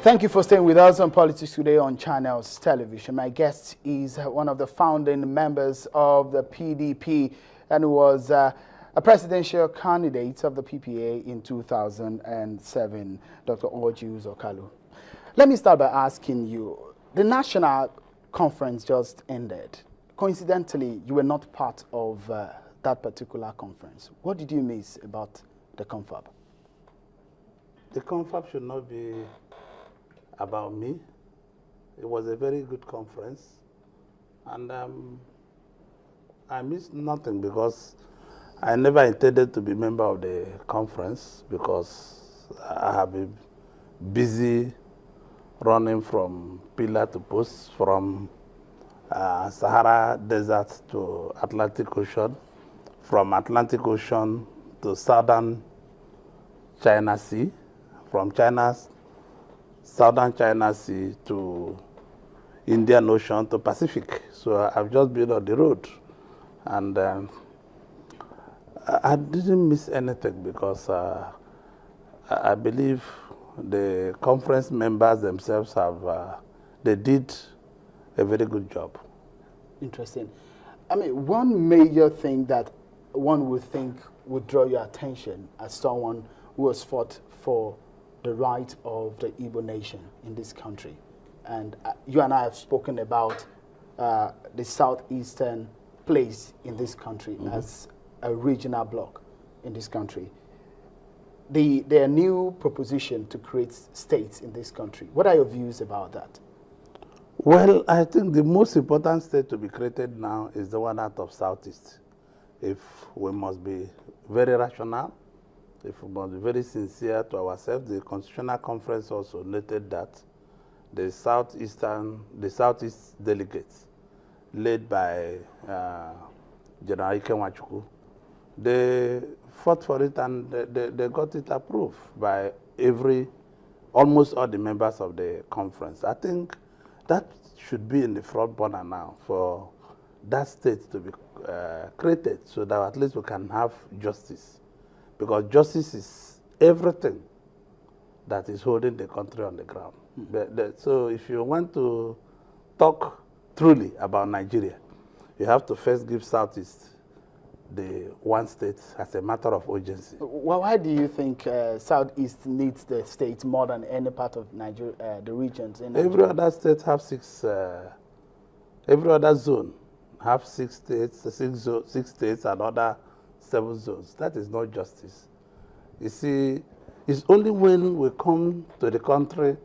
Thank you for staying with us on Politics Today on Channels Television. My guest is one of the founding members of the PDP and was a presidential candidate of the PPA in 2007, Dr. ORJI UZO KALU. Let me start by asking you, the national conference just ended. Coincidentally, you were not part of that particular conference. What did you miss about the confab? The confab should not be about me. It was a very good conference, and I missed nothing because I never intended to be member of the conference because I have been busy running from pillar to post, from Sahara Desert to Atlantic Ocean, from Atlantic Ocean to Southern China Sea, from Southern China Sea to Indian Ocean to Pacific. So I've just been on the road, and I didn't miss anything because I believe the conference members themselves they did a very good job. Interesting. I mean, one major thing that one would think would draw your attention as someone who has fought for the right of the Igbo nation in this country. And you and I have spoken about the southeastern place in this country as a regional bloc in this country. Their new proposition to create states in this country. What are your views about that? Well, I think the most important state to be created now is the one out of Southeast. If we must be very rational, if we must be very sincere to ourselves, the Constitutional Conference also noted that the Southeast delegates, led by General Ike Nwachukwu, they fought for it and they got it approved by almost all the members of the conference. I think that should be in the front burner now for that state to be created so that at least we can have justice. Because justice is everything that is holding the country on the ground. So if you want to talk truly about Nigeria, you have to first give Southeast the one state as a matter of urgency. Well, why do you think Southeast needs the state more than any part of Nigeria, the regions in Nigeria? Every other state have every other zone have six states and other 7 zones. That is not justice. You see, it's only when we come to the country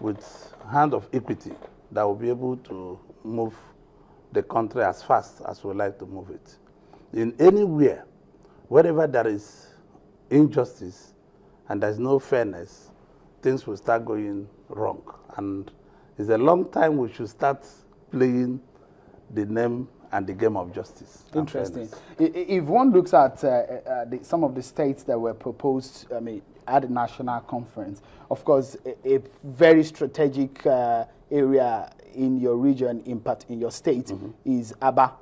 with hand of equity that we'll be able to move the country as fast as we like to move it. In anywhere, wherever there is injustice and there's no fairness, things will start going wrong. And it's a long time we should start playing the name and the game of justice. Interesting. If one looks at some of the states that were proposed, I mean, at the national conference, of course, a very strategic area in your region, in your state, is Aba,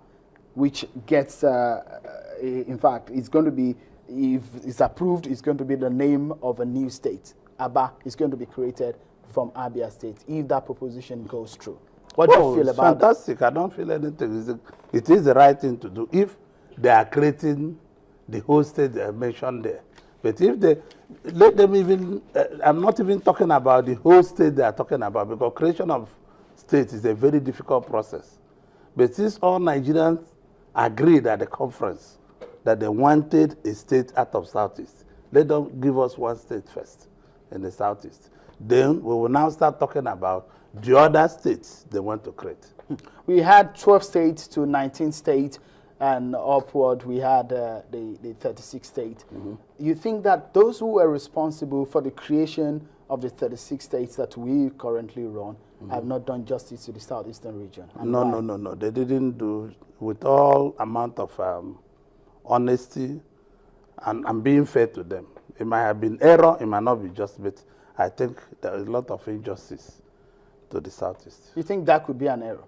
which gets, in fact, it's going to be, if it's approved, it's going to be the name of a new state. Aba is going to be created from Abia State, if that proposition goes through. What do you feel about it? Fantastic. I don't feel anything. It is the right thing to do if they are creating the whole state they mentioned there. But if they let them even, I'm not even talking about the whole state they are talking about, because creation of states is a very difficult process. But since all Nigerians agreed at the conference that they wanted a state out of Southeast, let them give us one state first in the Southeast. Then we will now start talking about the other states they want to create. We had 12 states to 19 states, and upward we had the 36 states. You think that those who were responsible for the creation of the 36 states that we currently run have not done justice to the southeastern region? No. They didn't do, with all amount of honesty and being fair to them. It might have been error, it might not be just, but I think there is a lot of injustice to the Southeast. You think that could be an error?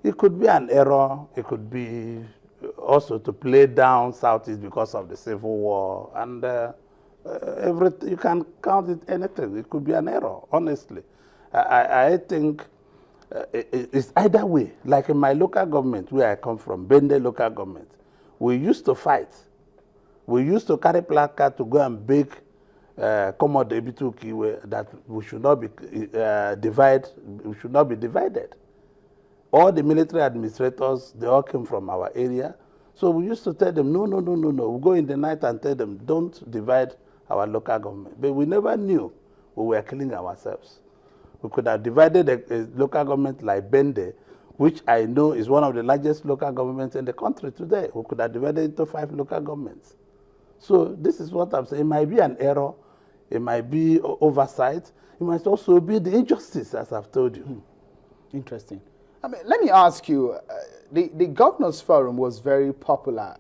It could be an error. It could be also to play down Southeast because of the Civil War. And you can count it anything. It could be an error, honestly. I think it's either way. Like in my local government, where I come from, Bende local government, we used to fight. We used to carry placard to go and beg Commodore Ebitukiwe that we should not be We should not be divided. All the military administrators, they all came from our area. So we used to tell them, no. We go in the night and tell them, don't divide our local government. But we never knew we were killing ourselves. We could have divided a local government like Bende, which I know is one of the largest local governments in the country today. We could have divided into 5 local governments. So this is what I'm saying. It might be an error. It might be oversight. It might also be the injustice, as I've told you. Interesting. I mean, let me ask you, the Governors Forum was very popular,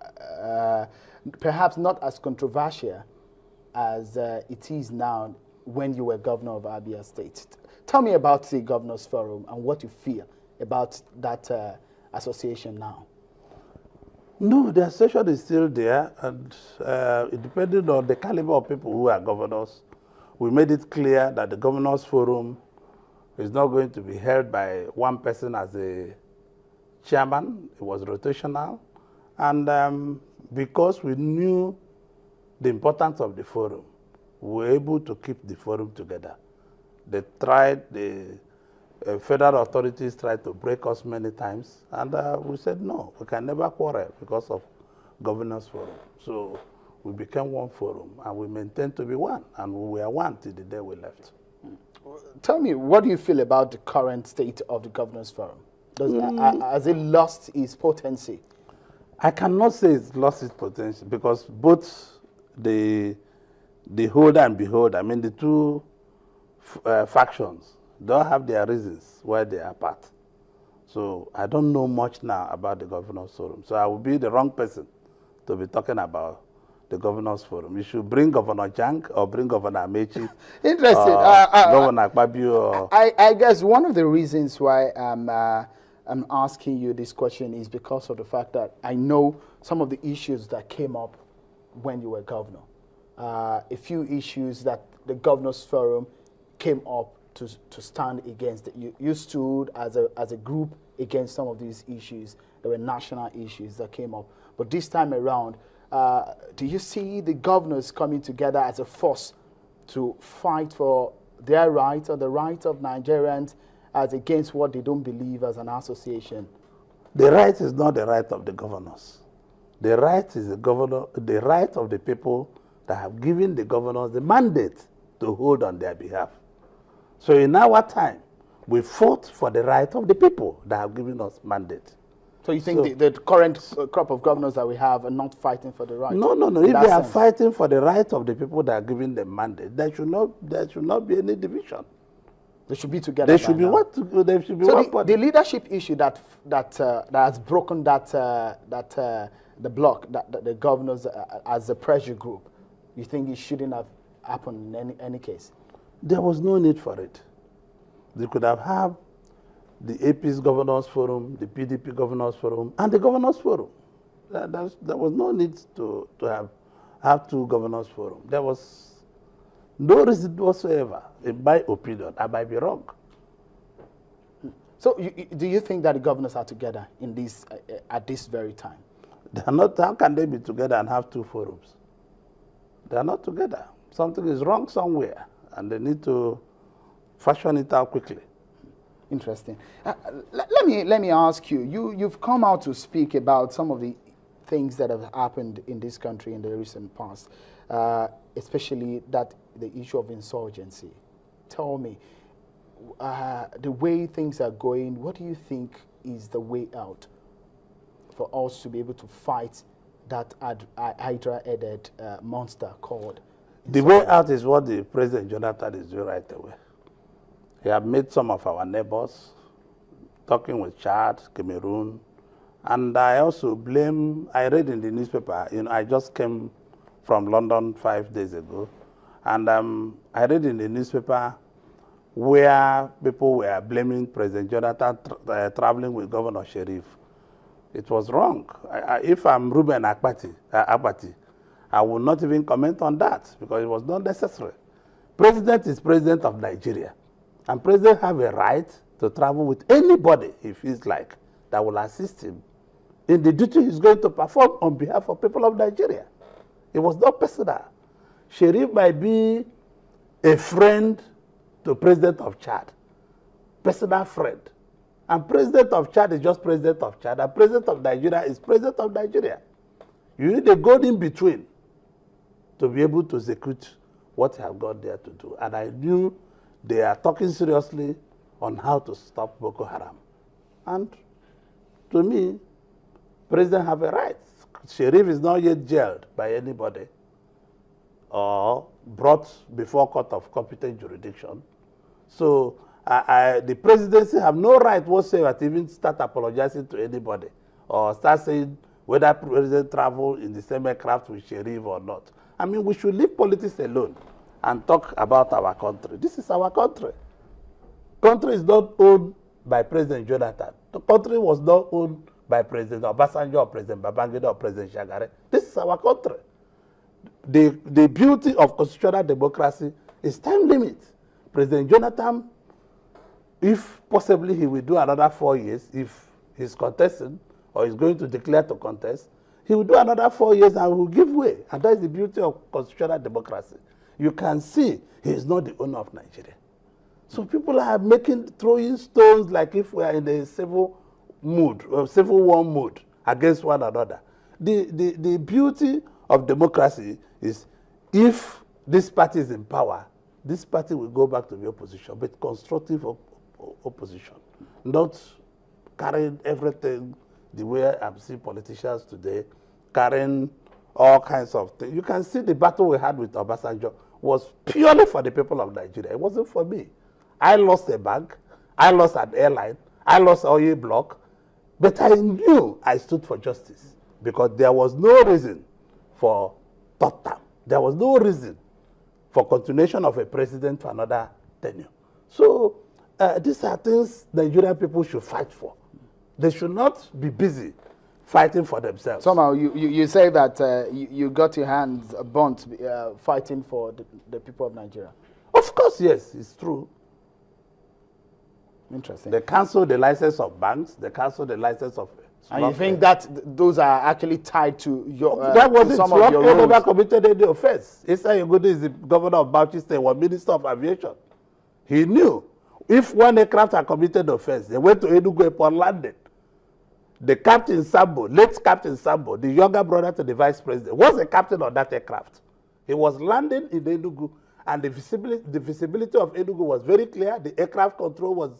perhaps not as controversial as it is now when you were governor of Abia State. Tell me about the Governors Forum and what you feel about that association now. No, the association is still there, and it depending on the caliber of people who are governors, we made it clear that the Governors Forum is not going to be held by one person as a chairman. It was rotational. And because we knew the importance of the forum, we were able to keep the forum together. The federal authorities tried to break us many times, and we said, no, we can never quarrel because of Governors Forum. So we became one forum, and we maintained to be one, and we were one till the day we left. Tell me, what do you feel about the current state of the Governors Forum? Has it lost its potency? I cannot say it's lost its potential because both the holder and beholder, I mean the two factions, they all have their reasons why they are apart. So I don't know much now about the Governors Forum. So I would be the wrong person to be talking about the Governors Forum. You should bring Governor Jang or bring Governor Amechi. Interesting. Governor Akpabio. I guess one of the reasons why I'm asking you this question is because of the fact that I know some of the issues that came up when you were governor. A few issues that the Governors Forum came up to stand against. You stood as a group against some of these issues. There were national issues that came up. But this time around, do you see the governors coming together as a force to fight for their rights or the rights of Nigerians as against what they don't believe as an association? The right is not the right of the governors. The right is the right of the people that have given the governors the mandate to hold on their behalf. So in our time, we fought for the right of the people that have given us mandate. So you think the current crop of governors that we have are not fighting for the right? No. If they are fighting for the right of the people that are giving them mandate, there should not be any division. They should be together. They should be what? They should be so one the leadership issue that has broken the block, that the governors as a pressure group, you think it shouldn't have happened in any case? There was no need for it. They could have had the AP's Governors Forum, the PDP Governors Forum, and the Governors Forum. There was no need to have 2 Governors Forum. There was no reason whatsoever, in my opinion. I might be wrong. So do you think that the governors are together in this at this very time? They are not. How can they be together and have 2 forums? They are not together. Something is wrong somewhere, and they need to fashion it out quickly. Interesting. Let me ask you. You've come out to speak about some of the things that have happened in this country in the recent past, especially the issue of insurgency. Tell me, the way things are going, what do you think is the way out for us to be able to fight that Hydra-headed monster called insurgency? The way out is what the President Jonathan is doing right away. He has made some of our neighbors, talking with Chad, Cameroon, and I also I read in the newspaper, I just came from London 5 days ago, and I read in the newspaper where people were blaming President Jonathan traveling with Governor Sharif. It was wrong. If I'm Ruben Akpati, I will not even comment on that because it was not necessary. President is president of Nigeria. And President have a right to travel with anybody he feels like that will assist him in the duty he's going to perform on behalf of people of Nigeria. It was not personal. Sharif might be a friend to President of Chad, personal friend. And President of Chad is just President of Chad, and President of Nigeria is President of Nigeria. You need a God in between to be able to execute what you have got there to do. And I knew they are talking seriously on how to stop Boko Haram. And to me, President have a right. Sharif is not yet jailed by anybody or brought before court of competent jurisdiction. So the presidency have no right whatsoever to even start apologizing to anybody or start saying whether president travel in the same aircraft with Sharif or not. I mean, we should leave politics alone and talk about our country. This is our country. Country is not owned by President Jonathan. The country was not owned by President Obasanjo or President Babangida or President Shagare. This is our country. The beauty of constitutional democracy is time limit. President Jonathan, if possibly he will do another 4 years, if he's contesting or is going to declare to contest, he will do another 4 years and will give way. And that is the beauty of constitutional democracy. You can see he is not the owner of Nigeria. So people are throwing stones like if we are in a civil mood, or civil war mood against one another. The beauty of democracy is if this party is in power, this party will go back to the opposition, but constructive opposition, not carrying everything the way I'm seeing politicians today, carrying all kinds of things. You can see the battle we had with Obasanjo was purely for the people of Nigeria. It wasn't for me. I lost a bank, I lost an airline, I lost oil block, but I knew I stood for justice because there was no reason for third term. There was no reason for continuation of a president for another tenure. So these are things Nigerian people should fight for. They should not be busy fighting for themselves. Somehow you say that you got your hands burnt fighting for the people of Nigeria. Of course, yes, it's true. Interesting. They cancelled the license of banks. They cancelled the license of. And you think that those are actually tied to your that wasn't some of your roles? never committed any offense. Issa Yegodo is the governor of Bauchi State, was Minister of Aviation. He knew if one aircraft had committed offense, they went to Enugu Airport, landed. The Captain Sambo, late Captain Sambo, the younger brother to the vice president, was a captain on that aircraft. He was landing in Enugu, and the visibility of Enugu was very clear. The aircraft control was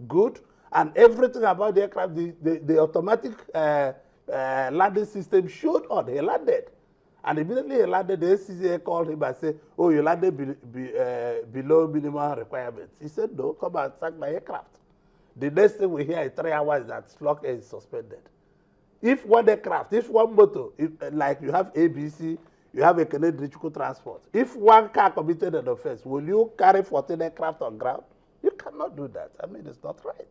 good, and everything about the aircraft, the automatic landing system showed on. He landed. And immediately he landed, the ACCA called him and said, oh, you landed below minimum requirements. He said, no, come and sack my aircraft. The next thing we hear in 3 hours is that slot is suspended. If one aircraft, if one motor, like you have ABC, you have a Canadian transport, if one car committed an offense, will you carry 14 aircraft on ground? You cannot do that. I mean, it's not right.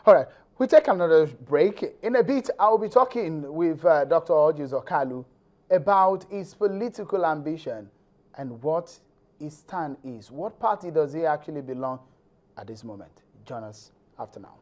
All right, we'll take another break. In a bit, I'll be talking with Dr. ORJI UZO KALU about his political ambition and what his stand is. What party does he actually belong at this moment? Join us after now.